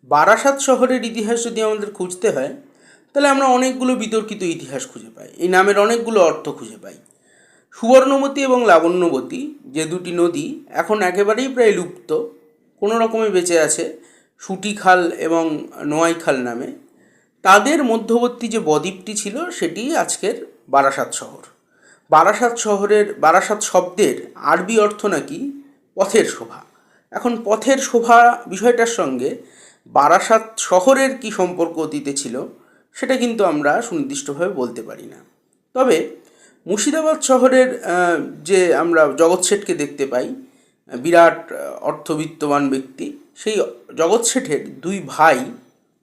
বারাসাত শহরের ইতিহাস যদি আমাদের খুঁজতে হয় তাহলে আমরা অনেকগুলো বিতর্কিত ইতিহাস খুঁজে পাই, এই নামের অনেকগুলো অর্থ খুঁজে পাই। সুবর্ণবতী এবং লাবণ্যবতী যে দুটি নদী এখন একেবারেই প্রায় লুপ্ত, কোনো রকমে বেঁচে আছে সুটি খাল এবং নোয়াই খাল নামে। তাদের মধ্যবর্তী যে বদ্বীপটি ছিল সেটি আজকের বারাসাত শহর। বারাসাত শব্দের আরবি অর্থ নাকি পথের শোভা। এখন পথের শোভা বিষয়টার সঙ্গে বারাসাত শহরের কি সম্পর্ক অতীতে ছিল সেটা কিন্তু আমরা সুনির্দিষ্টভাবে বলতে পারি না। তবে মুর্শিদাবাদ শহরের যে আমরা জগৎ শেঠকে দেখতে পাই, বিরাট অর্থবিত্তবান ব্যক্তি, সেই জগৎ শেঠের দুই ভাই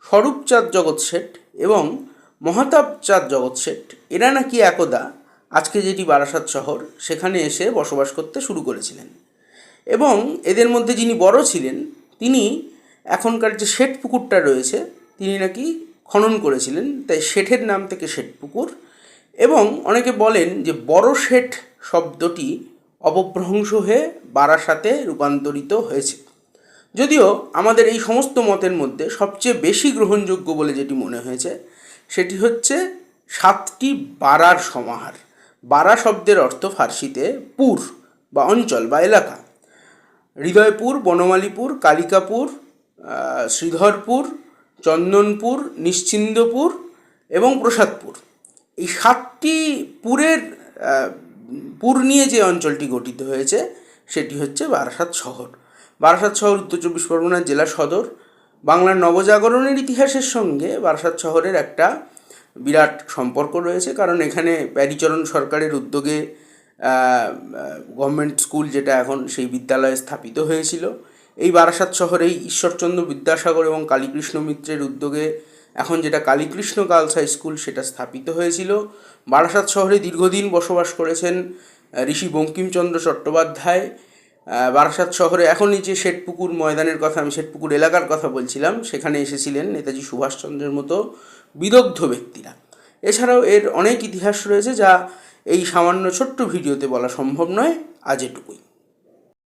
স্বরূপচাঁদ জগৎ শেঠ এবং মহাতাবচাঁদ জগৎ শেঠ, এরা নাকি একদা আজকে যেটি বারাসাত শহর সেখানে এসে বসবাস করতে শুরু করেছিলেন। এবং এদের মধ্যে যিনি বড় ছিলেন তিনি এখনকার যে শেঠ পুকুরটা রয়েছে তিনি নাকি খনন করেছিলেন, তাই শেঠের নাম থেকে শেঠ পুকুর। এবং অনেকে বলেন যে বড় শেঠ শব্দটি অপভ্রংশ হয়ে বারাসাতে রূপান্তরিত হয়েছে। যদিও আমাদের এই সমস্ত মতের মধ্যে সবচেয়ে বেশি গ্রহণযোগ্য বলে যেটি মনে হয়েছে সেটি হচ্ছে 7টি বারার সমাহার। বারা শব্দের অর্থ ফার্সিতে পুর বা অঞ্চল বা এলাকা। হৃদয়পুর, বনমালীপুর, কালিকাপুর, শ্রীধরপুর, চন্দনপুর, নিশ্চিন্দপুর এবং প্রসাদপুর, এই 7টি পুরের পুর নিয়ে যে অঞ্চলটি গঠিত হয়েছে সেটি হচ্ছে বারাসাত শহর। বারাসাত শহর উত্তর চব্বিশ পরগনার জেলা সদর। বাংলার নবজাগরণের ইতিহাসের সঙ্গে বারাসাত শহরের একটা বিরাট সম্পর্ক রয়েছে, কারণ এখানে প্যারীচরণ সরকারের উদ্যোগে গভর্নমেন্ট স্কুল যেটা এখন, সেই বিদ্যালয় স্থাপিত হয়েছিল। এই বারাসাত শহরেই ঈশ্বরচন্দ্র বিদ্যাসাগর এবং কালীকৃষ্ণ মিত্রের উদ্যোগে এখন যেটা কালীকৃষ্ণ গার্লস হাই স্কুল সেটা স্থাপিত হয়েছিল। বারাসাত শহরে দীর্ঘদিন বসবাস করেছেন ঋষি বঙ্কিমচন্দ্র চট্টোপাধ্যায়। বারাসাত শহরে এখনই যে শেঠপুকুর ময়দানের কথা, আমি শেঠপুকুর এলাকার কথা বলছিলাম, সেখানে এসেছিলেন নেতাজি সুভাষচন্দ্রের মতো বিদগ্ধ ব্যক্তিরা। এছাড়াও এর অনেক ইতিহাস রয়েছে যা এই সামান্য ছোট্ট ভিডিওতে বলা সম্ভব নয়। আজ এটুকুই।